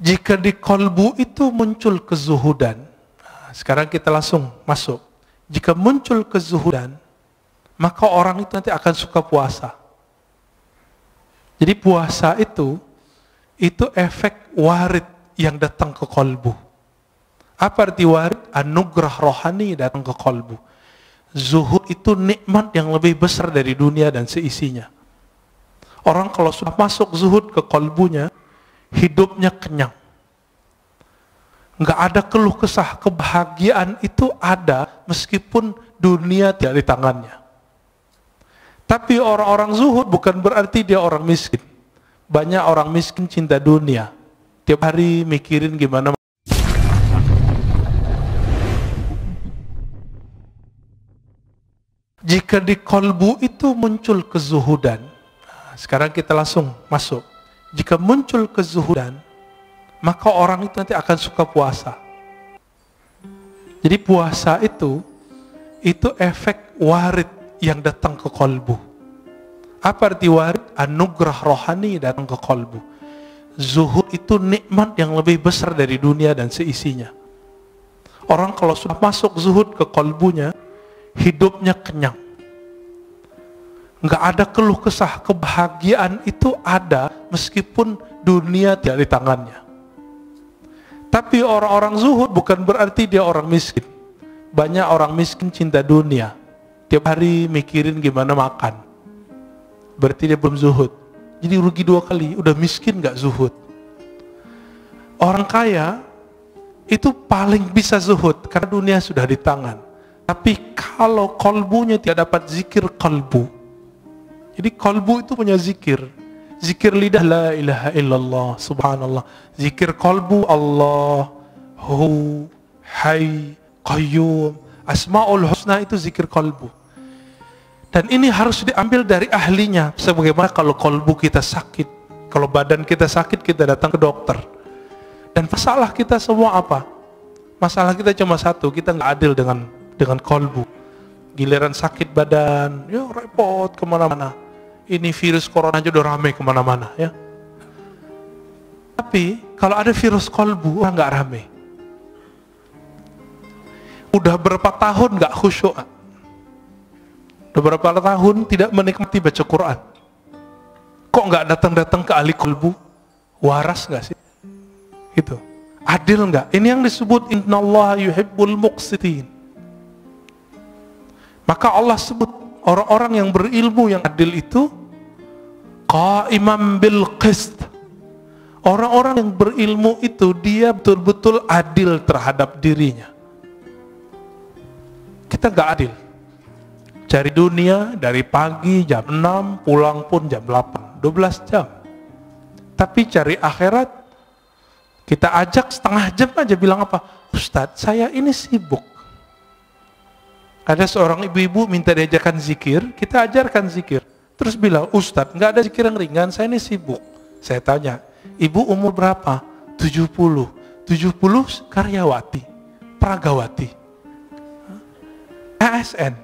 Jika di kolbu itu muncul kezuhudan, sekarang kita langsung masuk. Jika muncul kezuhudan, maka orang itu nanti akan suka puasa. Jadi puasa itu efek warid yang datang ke kolbu. Apa arti warid? Anugerah rohani datang ke kolbu. Zuhud itu nikmat yang lebih besar dari dunia dan seisinya. Orang kalau sudah masuk zuhud ke kolbunya, hidupnya kenyang. Nggak ada keluh kesah, kebahagiaan itu ada meskipun dunia tidak di tangannya. Tapi orang-orang zuhud bukan berarti dia orang miskin. Banyak orang miskin cinta dunia. Tiap hari mikirin gimana. Jika di kolbu itu muncul kezuhudan, sekarang kita langsung masuk. Jika muncul kezuhudan, maka orang itu nanti akan suka puasa. Jadi puasa itu efek warid yang datang ke kolbu. Apa arti warid? Anugerah rohani datang ke kolbu. Zuhud itu nikmat yang lebih besar dari dunia dan seisinya. Orang kalau sudah masuk zuhud ke kolbunya, hidupnya kenyang. Nggak ada keluh kesah, kebahagiaan itu ada meskipun dunia tidak di tangannya. Tapi orang-orang zuhud bukan berarti dia orang miskin. Banyak orang miskin cinta dunia. Tiap hari mikirin gimana makan. Berarti dia belum zuhud. Jadi rugi dua kali, udah miskin nggak zuhud. Orang kaya itu paling bisa zuhud karena dunia sudah di tangan. Tapi kalau kolbunya tidak dapat zikir kolbu, jadi kolbu itu punya zikir. Zikir lidah la ilaha illallah, subhanallah. Zikir kolbu Allah, hu, hay, qayyum. Asmaul husna itu zikir kolbu. Dan ini harus diambil dari ahlinya. Sebagaimana kalau kolbu kita sakit, kalau badan kita sakit, kita datang ke dokter. Dan masalah kita semua apa? Masalah kita cuma satu, kita nggak adil dengan kolbu. Giliran sakit badan, ya repot kemana-mana. Ini virus corona aja udah rame kemana-mana ya. Tapi kalau ada virus kolbu, nggak rame. Udah berapa tahun nggak khusyuk? Udah berapa tahun tidak menikmati baca Quran? Kok nggak datang-datang ke ahli kolbu? Waras nggak sih? Gitu. Adil nggak? Ini yang disebut innallaha yuhibbul muqsitin. Maka Allah sebut orang-orang yang berilmu yang adil itu qaimam bil qist. Orang-orang yang berilmu itu dia betul-betul adil terhadap dirinya. Kita nggak adil. Cari dunia dari pagi jam 6, pulang pun jam 8, 12 jam. Tapi cari akhirat, kita ajak setengah jam aja bilang apa? Ustadz, saya ini sibuk. Ada seorang ibu-ibu minta diajarkan zikir, kita ajarkan zikir. Terus bilang, Ustadz, nggak ada zikir yang ringan, saya ini sibuk. Saya tanya, ibu umur berapa? 70. 70 karyawati, pragawati. ASN.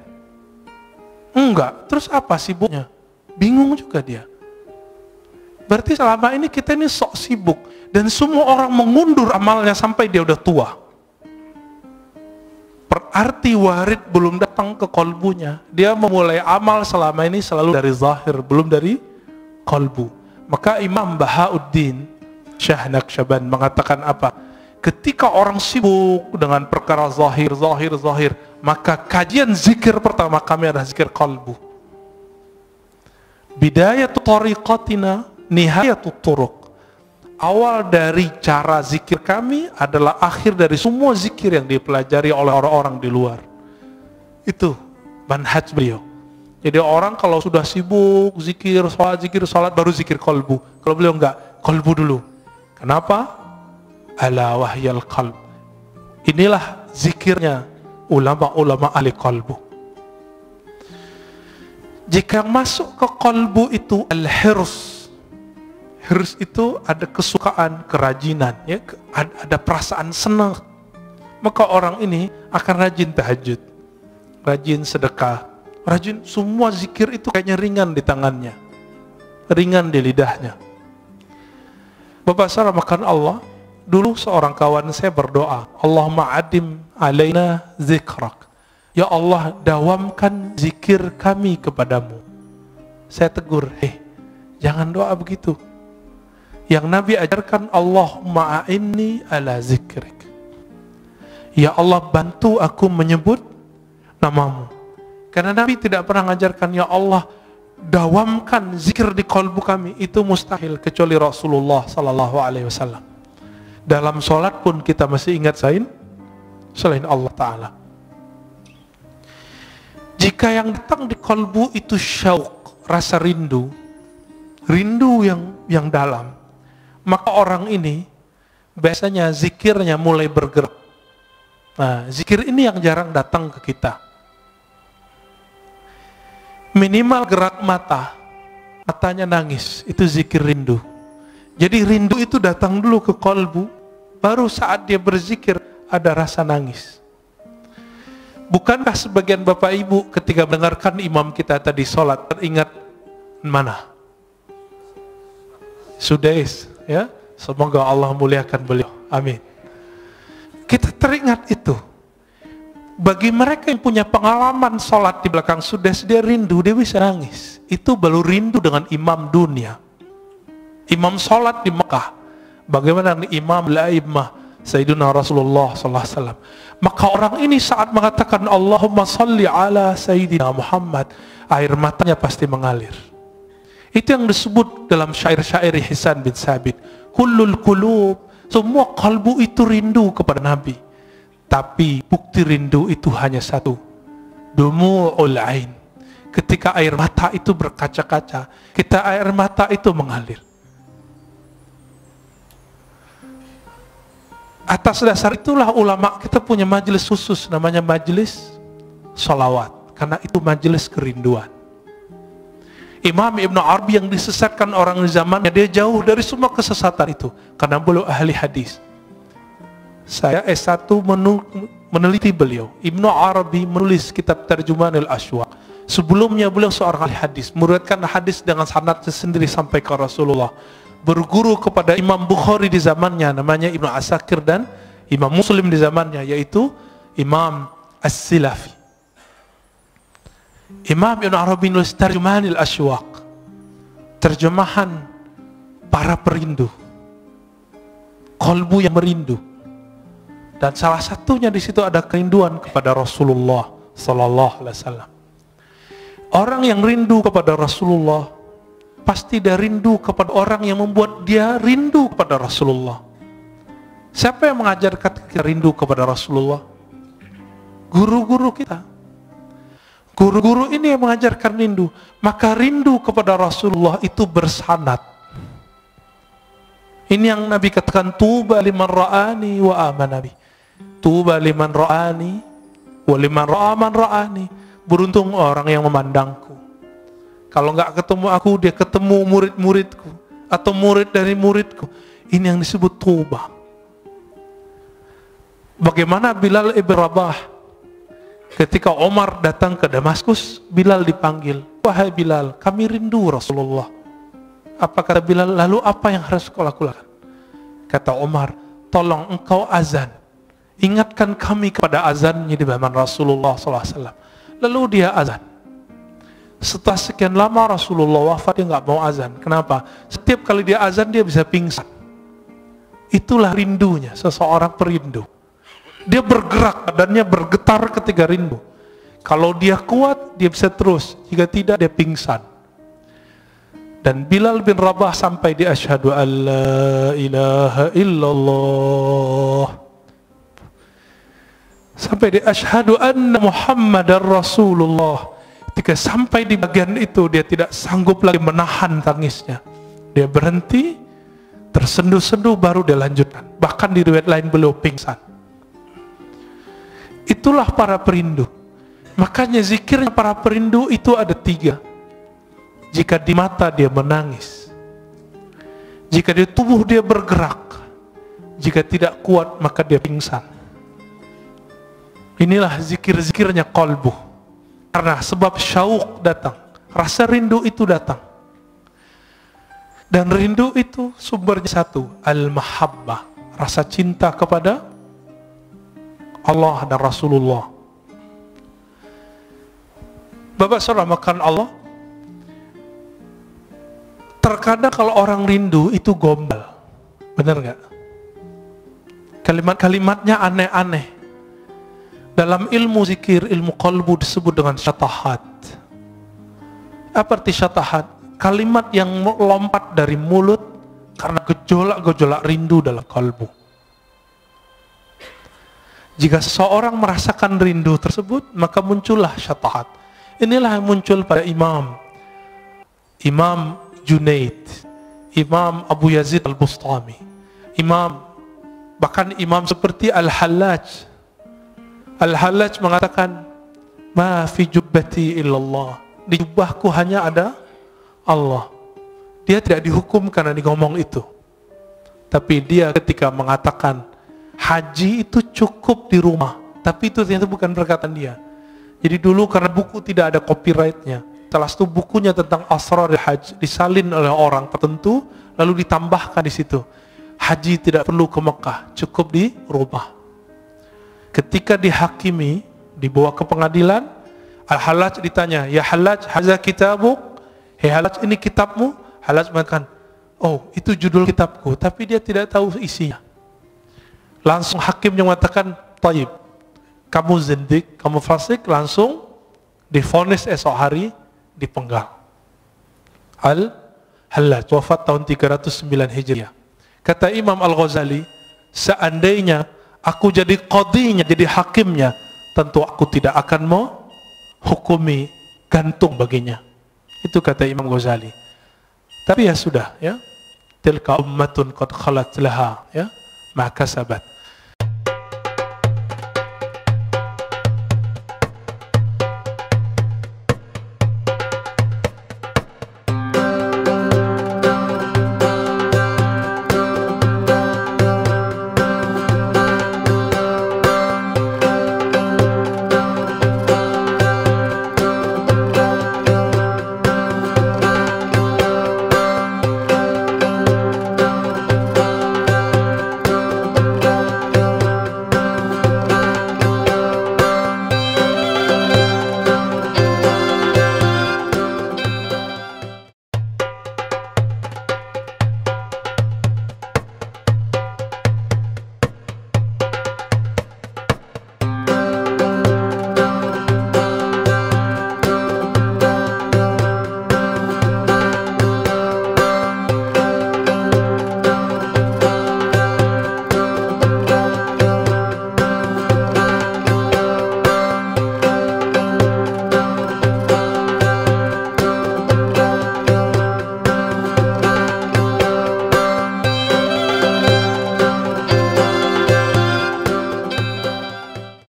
Enggak, terus apa sibuknya? Bingung juga dia. Berarti selama ini kita ini sok sibuk. Dan semua orang mengundur amalnya sampai dia udah tua. Berarti warid belum datang ke kolbunya. Dia memulai amal selama ini selalu dari zahir, belum dari kolbu. Maka Imam Bahauddin Syah Naqsyaband mengatakan apa? Ketika orang sibuk dengan perkara zahir, maka kajian zikir pertama kami adalah zikir kolbu. Bidayatu tariqatina nihayatu turuq. Awal dari cara zikir kami adalah akhir dari semua zikir yang dipelajari oleh orang-orang di luar. Itu manhaj beliau. Jadi orang kalau sudah sibuk zikir salat baru zikir kolbu. Kalau beliau enggak, kolbu dulu. Kenapa? Ala wahyal qalb. Inilah zikirnya ulama-ulama ahli kolbu. Jika masuk ke kolbu itu al-hirs. Hirs itu ada kesukaan, kerajinan, ya, ada perasaan senang. Maka orang ini akan rajin tahajud, rajin sedekah, rajin semua zikir itu kayaknya ringan di tangannya, ringan di lidahnya. Bapak saudara makan Allah, Dulu seorang kawan saya berdoa, Allahumma adim alaina zikrak. Ya Allah, dawamkan zikir kami kepadamu. Saya tegur, jangan doa begitu. Yang Nabi ajarkan, Allahumma a'inni ala zikrik. Ya Allah, bantu aku menyebut namamu. Karena Nabi tidak pernah mengajarkan, ya Allah, dawamkan zikir di kalbu kami. Itu mustahil kecuali Rasulullah sallallahu alaihi wasallam. Dalam sholat pun kita masih ingat selain Allah Ta'ala. Jika yang datang di kalbu itu syauq, rasa rindu yang dalam, maka orang ini biasanya zikirnya mulai bergerak. Nah, zikir ini yang jarang datang ke kita. Minimal gerak matanya nangis, itu zikir rindu. Jadi rindu itu datang dulu ke kalbu, baru saat dia berzikir ada rasa nangis. Bukankah sebagian bapak ibu ketika mendengarkan imam kita tadi sholat teringat mana? Sudais, ya. Semoga Allah muliakan beliau. Amin. Kita teringat itu. Bagi mereka yang punya pengalaman sholat di belakang Sudais, dia rindu, dia bisa nangis. Itu baru rindu dengan imam dunia. Imam sholat di Mekah. Bagaimana imam la'imah Sayyidina Rasulullah SAW. Maka orang ini saat mengatakan Allahumma salli ala Sayyidina Muhammad, air matanya pasti mengalir. Itu yang disebut dalam syair-syair Hisan bin Sabit, kullul qulub, semua kalbu itu rindu kepada Nabi. Tapi bukti rindu itu hanya satu, dumu'ul ain. Ketika air mata itu berkaca-kaca, air mata itu mengalir. Atas dasar itulah ulama kita punya majelis khusus, namanya majelis sholawat, karena itu majelis kerinduan. Imam Ibn Arabi yang disesatkan orang di zamannya, dia jauh dari semua kesesatan itu, karena beliau ahli hadis. Saya S1 meneliti beliau. Ibn Arabi menulis kitab Tarjumanul Ashwaq. Sebelumnya beliau seorang ahli hadis, meriwayatkan hadis dengan sanadnya sendiri sampai ke Rasulullah. Berguru kepada Imam Bukhari di zamannya, namanya Ibnu Asakir, dan Imam Muslim di zamannya, yaitu Imam As-Silafi. Imam Ibn Arabi menulis Tarjumanul Ashwaq, terjemahan para perindu, kalbu yang merindu. Dan salah satunya di situ ada kerinduan kepada Rasulullah Sallallahu Alaihi Wasallam. Orang yang rindu kepada Rasulullah pasti dia rindu kepada orang yang membuat dia rindu kepada Rasulullah. Siapa yang mengajarkan kita rindu kepada Rasulullah? Guru-guru kita. Guru-guru ini yang mengajarkan rindu. Maka rindu kepada Rasulullah itu bersanad. Ini yang Nabi katakan, tuba liman ra'ani wa amana bi. Tuba liman ra'ani wa liman ra'aman ra'ani. Beruntung orang yang memandangku. Kalau nggak ketemu aku, dia ketemu murid-muridku atau murid dari muridku. Ini yang disebut tuba. Bagaimana Bilal ibn Rabah ketika Omar datang ke Damaskus, Bilal dipanggil. Wahai Bilal, kami rindu Rasulullah. Apa kata Bilal? Lalu apa yang harus kau lakukan? Kata Omar, tolong engkau azan, ingatkan kami kepada azannya di zaman Rasulullah SAW. Lalu dia azan. Setelah sekian lama Rasulullah wafat, dia nggak mau azan. Kenapa? Setiap kali dia azan dia bisa pingsan. Itulah rindunya seseorang perindu. Dia bergerak, badannya bergetar ketika rindu. Kalau dia kuat, dia bisa terus. Jika tidak, dia pingsan. Dan Bilal bin Rabah sampai di asyhadu an la ilaha illallah, sampai di asyhadu anna Muhammadar Rasulullah. Ketika sampai di bagian itu, dia tidak sanggup lagi menahan tangisnya. Dia berhenti, tersenduh-senduh, baru dia lanjutkan. Bahkan di riwayat lain beliau pingsan. Itulah para perindu. Makanya zikirnya para perindu itu ada 3. Jika di mata dia menangis, jika di tubuh dia bergerak, jika tidak kuat maka dia pingsan. Inilah zikir-zikirnya qalbu. Karena sebab syauq datang, rasa rindu itu datang. Dan rindu itu sumbernya satu, al-mahabbah, rasa cinta kepada Allah dan Rasulullah. Bapak saudara makan Allah, terkadang kalau orang rindu itu gombal, benar nggak? Kalimat-kalimatnya aneh-aneh. Dalam ilmu zikir, ilmu qalbu disebut dengan syatahat. Apa arti syatahat? Kalimat yang lompat dari mulut karena gejolak-gejolak rindu dalam kalbu. Jika seseorang merasakan rindu tersebut, maka muncullah syatahat. Inilah yang muncul pada Imam Junaid, Imam Abu Yazid Al-Bustami, bahkan imam seperti Al-Hallaj. Al-Hallaj mengatakan, ma fi jubbati illallah, di jubahku hanya ada Allah. Dia tidak dihukum karena ngomong itu, tapi dia ketika mengatakan haji itu cukup di rumah, tapi itu ternyata bukan perkataan dia. Jadi dulu karena buku tidak ada copyrightnya, setelah itu bukunya tentang asrar haji disalin oleh orang tertentu, lalu ditambahkan di situ, haji tidak perlu ke Mekah, cukup di rumah. Ketika dihakimi, dibawa ke pengadilan, Al-Hallaj ditanya, ya Hallaj, haza kitabuk, hei Hallaj, ini kitabmu? Hallaj mengatakan, oh itu judul kitabku, tapi dia tidak tahu isinya. Langsung hakimnya mengatakan, taib, kamu zindik, kamu fasik, langsung divonis esok hari dipenggal. Al-Hallaj wafat tahun 309 Hijriah. Kata Imam Al-Ghazali, seandainya aku jadi qadhinya, jadi hakimnya, tentu aku tidak akan mau hukumi gantung baginya. Itu kata Imam Ghazali. Tapi ya sudah, ya, tilka ummatun qad khalat laha, ya, ma kasabat.